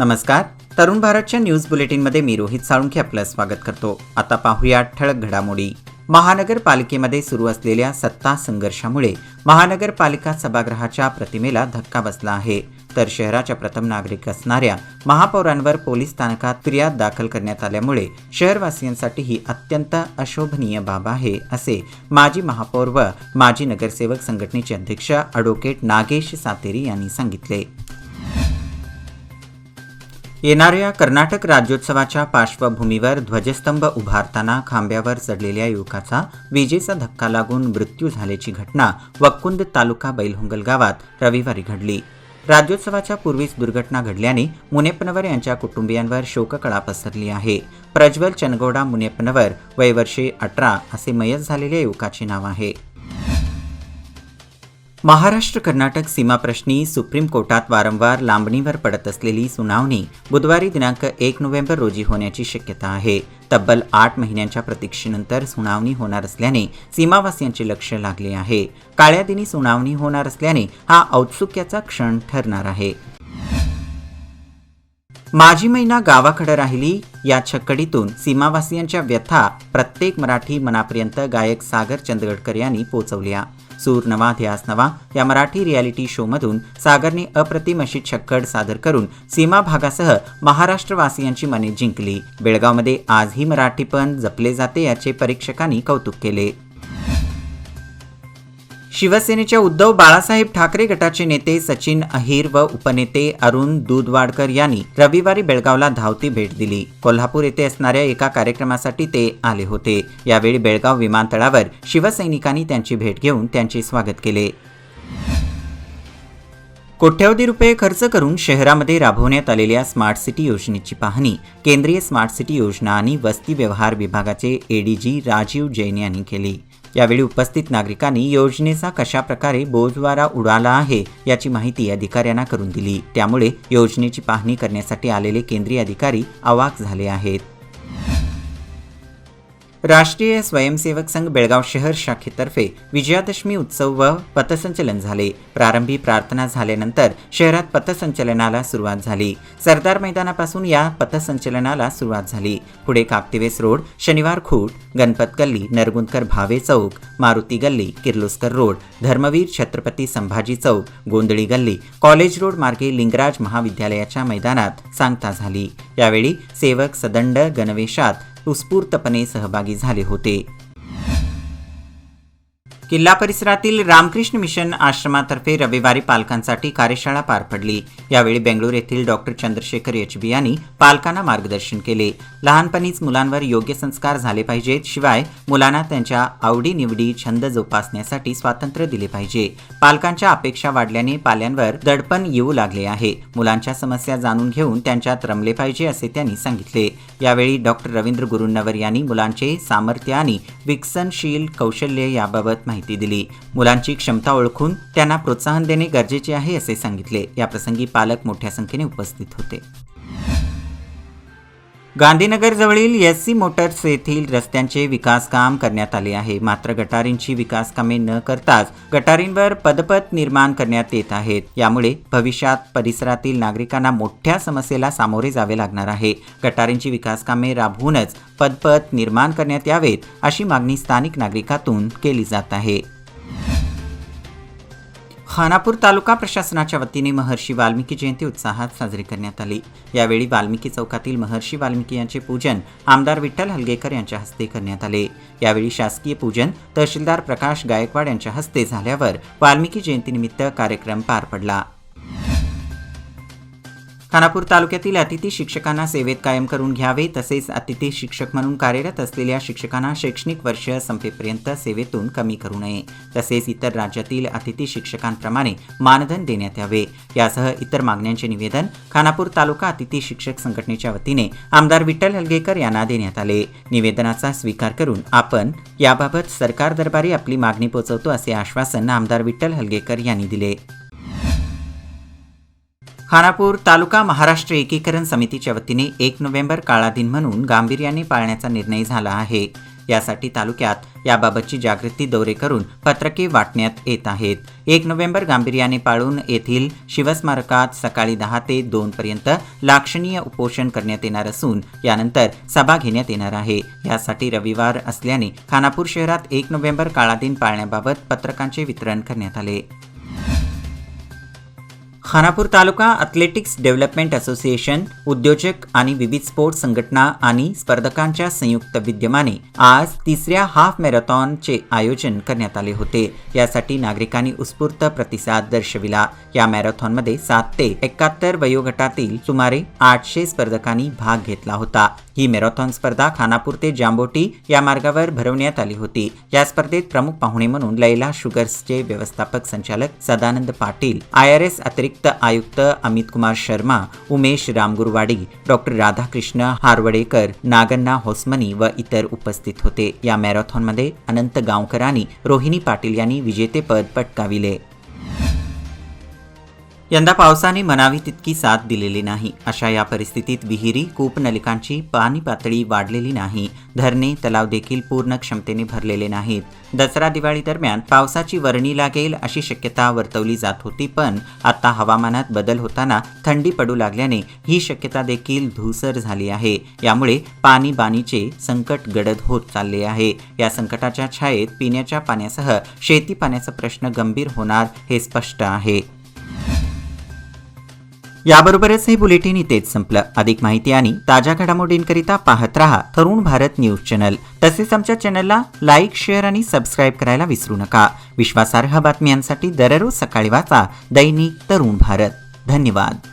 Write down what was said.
नमस्कार. तरुण भारतच्या न्यूज बुलेटिनमध्ये मी रोहित साळुंखे आपलं स्वागत करतो. आता पाहूया ठळक घडामोडी. महानगरपालिकेमध्ये सुरू असलेल्या सत्ता संघर्षामुळे महानगरपालिका सभागृहाच्या प्रतिमेला धक्का बसला आहे. तर शहराच्या प्रथम नागरिक असणाऱ्या महापौरांवर पोलीस स्थानकात फिर्याद दाखल करण्यात आल्यामुळे शहरवासियांसाठी ही अत्यंत अशोभनीय बाब आहे, असे माजी महापौर व माजी नगरसेवक संघटनेचे अध्यक्ष ॲडव्होकेट नागेश सातेरी यांनी सांगितले. येणाऱ्या कर्नाटक राज्योत्सवाच्या पार्श्वभूमीवर ध्वजस्तंभ उभारताना खांब्यावर चढलेल्या युवकाचा विजेचा धक्का लागून मृत्यू झाल्याची घटना वक्कुंद तालुका बैलहोंगल गावात रविवारी घडली. राज्योत्सवाच्या पूर्वीच दुर्घटना घडल्याने मुनेपनवर यांच्या कुटुंबियांवर शोककळा पसरली आहे. प्रज्वल चनगौडा मुनेपनवर, वय वर्षे 18 असे मयत झालेल्या युवकाचे नाव आहे. महाराष्ट्र कर्नाटक सीमाप्रश्नी सुप्रीम कोर्टात वारंवार लांबणीवर पडत असलेली सुनावणी बुधवारी दिनांक 1 नोव्हेंबर रोजी होण्याची शक्यता आहे. तब्बल 8 महिन्यांच्या प्रतीक्षेनंतर सुनावणी होणार असल्याने सीमावासियांचे लक्ष लागले आहे. काळ्या दिनी सुनावणी होणार असल्याने हा औत्सुक्याचा क्षण ठरणार आहे. माझी मैना गावाकडे राहिली या छकडीतून सीमावासियांच्या व्यथा प्रत्येक मराठी मनापर्यंत गायक सागर चंदगडकर यांनी पोहोचवल्या. सूर नवा ध्यास नवा या मराठी रियालिटी शोमधून सागरने अप्रतिम अशी छक्कड सादर करून सीमा भागासह महाराष्ट्रवासियांची मने जिंकली. बेळगावमध्ये आजही मराठीपण जपले जाते याचे परीक्षकांनी कौतुक केले. शिवसेनेच्या उद्धव बाळासाहेब ठाकरे गटाचे नेते सचिन अहिर व उपनेते अरुण दूधवाडकर यांनी रविवारी बेळगावला धावती भेट दिली. कोल्हापूर येथे असणाऱ्या एका कार्यक्रमासाठी ते आले होते. यावेळी बेळगाव विमानतळावर शिवसैनिकांनी त्यांची भेट घेऊन त्यांचे स्वागत केले. कोट्यवधी रुपये खर्च करून शहरामध्ये राबवण्यात आलेल्या स्मार्ट सिटी योजनेची पाहणी केंद्रीय स्मार्ट सिटी योजना आणि वस्ती व्यवहार विभागाचे एडीजी राजीव जैन यांनी केली. यावेळी उपस्थित नागरिकांनी योजनेचा कशाप्रकारे बोजवारा उडाला आहे याची माहिती अधिकाऱ्यांना करून दिली. त्यामुळे योजनेची पाहणी करण्यासाठी आलेले केंद्रीय अधिकारी अवाक झाले आहेत. राष्ट्रीय स्वयंसेवक संघ बेळगाव शहर शाखेतर्फे विजयादशमी उत्सव व पथसंचलन झाले. प्रारंभी प्रार्थना झाल्यानंतर शहरात पथसंचलनाला सुरुवात झाली. सरदार मैदानापासून या पथसंचलनाला सुरुवात झाली. पुढे काकतिवेस रोड, शनिवार खूट, गणपत गल्ली, नरगुंदकर भावे चौक, मारुती गल्ली, किर्लोस्कर रोड, धर्मवीर छत्रपती संभाजी चौक, गोंधळी गल्ली, कॉलेज रोड मार्गे लिंगराज महाविद्यालयाच्या मैदानात सांगता झाली. यावेळी सेवक सदंड गणवेशात उत्स्फूर्तपणे सहभागी झाले होते. किल्ला परिसरातील रामकृष्ण मिशन आश्रमातर्फे रविवारी पालकांसाठी कार्यशाळा पार पडली. यावेळी बेंगळूर येथील डॉक्टर चंद्रशेखर एचबी यांनी पालकांना मार्गदर्शन केले. लहानपणीच मुलांवर योग्य संस्कार झाले पाहिजेत. शिवाय मुलांना त्यांच्या आवडीनिवडी छंद जोपासण्यासाठी स्वातंत्र्य दिले पाहिजे. पालकांच्या अपेक्षा वाढल्याने पाल्यांवर दडपण येऊ लागले आहे. मुलांच्या समस्या जाणून घेऊन त्यांच्यात रमले पाहिजे असे त्यांनी सांगितले. यावेळी डॉक्टर रवींद्र गुरुन्नवर यांनी मुलांचे सामर्थ्य आणि विकसनशील कौशल्य याबाबत माहिती दिली. मुलांची क्षमता ओळखून त्यांना प्रोत्साहन देणे गरजेचे आहे असे सांगितले. या प्रसंगी पालक मोठ्या संख्येने उपस्थित होते. गांधीनगर जवळील एससी मोटर्स येथील रस्त्यांचे विकास काम करण्यात आले आहे. मात्र गटारींची विकास कामे न करताच गटारींवर पदपथ निर्माण करण्यात येत आहेत. यामुळे भविष्यात परिसरातील नागरिकांना मोठ्या समस्येला सामोरे जावे लागणार आहे. गटारींची विकास कामे राबवूनच पदपथ निर्माण करण्यात यावेत अशी मागणी स्थानिक नागरिकातून केली जात आहे. खानापूर तालुका प्रशासनाच्या वतीने महर्षी वाल्मिकी जयंती उत्साहात साजरी करण्यात आली. यावेळी वाल्मिकी चौकातील महर्षी वाल्मिकी यांचे पूजन आमदार विठ्ठल हलगेकर यांच्या हस्ते करण्यात आले. यावेळी शासकीय पूजन तहसीलदार प्रकाश गायकवाड यांच्या हस्ते झाल्यावर वाल्मिकी जयंतीनिमित्त कार्यक्रम पार पडला. खानापूर तालुक्यातील अतिथी शिक्षकांना सेवेत कायम करून घ्यावे, तसेच अतिथी शिक्षक म्हणून कार्यरत असलेल्या शिक्षकांना शैक्षणिक वर्ष संपेपर्यंत सेवेतून कमी करू नये. तसेच इतर राज्यातील अतिथी शिक्षकांप्रमाणे मानधन देण्यात यावे. यासह इतर मागण्यांचे निवेदन खानापूर तालुका अतिथी शिक्षक संघटनेच्या वतीने आमदार विठ्ठल हलगेकर यांना देण्यात आले. निवेदनाचा स्वीकार करून आपण याबाबत सरकार दरबारी आपली मागणी पोहोचवतो असे आश्वासन आमदार विठ्ठल हलगेकर यांनी दिले. खानापूर तालुका महाराष्ट्र एकीकरण समितीच्या वतीने 1 नोव्हेंबर काळा दिन म्हणून गांभीर्याने पाळण्याचा निर्णय झाला आहे. यासाठी तालुक्यात याबाबतची जागृती दौरे करून पत्रके वाटण्यात येत आहेत. 1 नोव्हेंबर गांभीर्याने पाळून येथील शिवस्मारकात सकाळी 10 ते 2 पर्यंत लाक्षणीय उपोषण करण्यात येणार असून यानंतर सभा घेण्यात येणार आहे. यासाठी रविवार असल्याने खानापूर शहरात 1 नोव्हेंबर काळा दिन पाळण्याबाबत पत्रकांचे वितरण करण्यात आले. खानापूर तालुका ॲथलेटिक्स डेव्हलपमेंट असोसिएशन, उद्योजक आणि विविध स्पोर्ट्स संघटना आणि स्पर्धकांच्या संयुक्त विद्यमाने आज 3ऱ्या हाफ मॅरेथॉनचे आयोजन करण्यात आले होते. यासाठी नागरिकांनी उत्स्फूर्त प्रतिसाद दर्शविला. या मॅरेथॉनमध्ये 7 ते 71 वयोगटातील सुमारे 800 स्पर्धकांनी भाग घेतला होता. ही मॅरेथॉन स्पर्धा खानापूर ते जांबोटी या मार्गावर भरवण्यात आली होती. या स्पर्धेत प्रमुख पाहुणे म्हणून लैला शुगर्सचे व्यवस्थापक संचालक सदानंद पाटील, IRS अतिरिक्त आयुक्त अमित कुमार शर्मा, उमेश रामगुरवाडी, डॉक्टर राधाकृष्ण हारवडेकर, नागन्ना होसमनी व इतर उपस्थित होते. या मॅरेथॉनमध्ये अनंत गावकरांनी रोहिणी पाटील यांनी विजेतेपद पटकाविले. यंदा पावसाने म्हणावी तितकी साथ दिलेली नाही. अशा या परिस्थितीत विहिरी, कूपनलिकांची पाणी पातळी वाढलेली नाही. धरणे, तलाव देखील पूर्ण क्षमतेने भरलेले नाहीत. दसरा दिवाळी दरम्यान पावसाची वर्णी लागेल अशी शक्यता वर्तवली जात होती, पण आता हवामानात बदल होताना थंडी पडू लागल्याने ही शक्यता देखील धूसर झाली आहे. यामुळे पाणी बाणीचे संकट गडद होत चालले आहे. या संकटाच्या छायेत पिण्याच्या पाण्यासह शेती पाण्याचा प्रश्न गंभीर होणार हे स्पष्ट आहे. याबरोबरच हे बुलेटिन इथेच संपलं. अधिक माहिती आणि ताज्या घडामोडींकरिता पाहत रहा तरुण भारत न्यूज चॅनल. तसेच आमच्या चॅनलला लाईक, शेअर आणि सबस्क्राईब करायला विसरू नका. विश्वासार्ह बातम्यांसाठी दररोज सकाळी वाचा दैनिक तरुण भारत. धन्यवाद.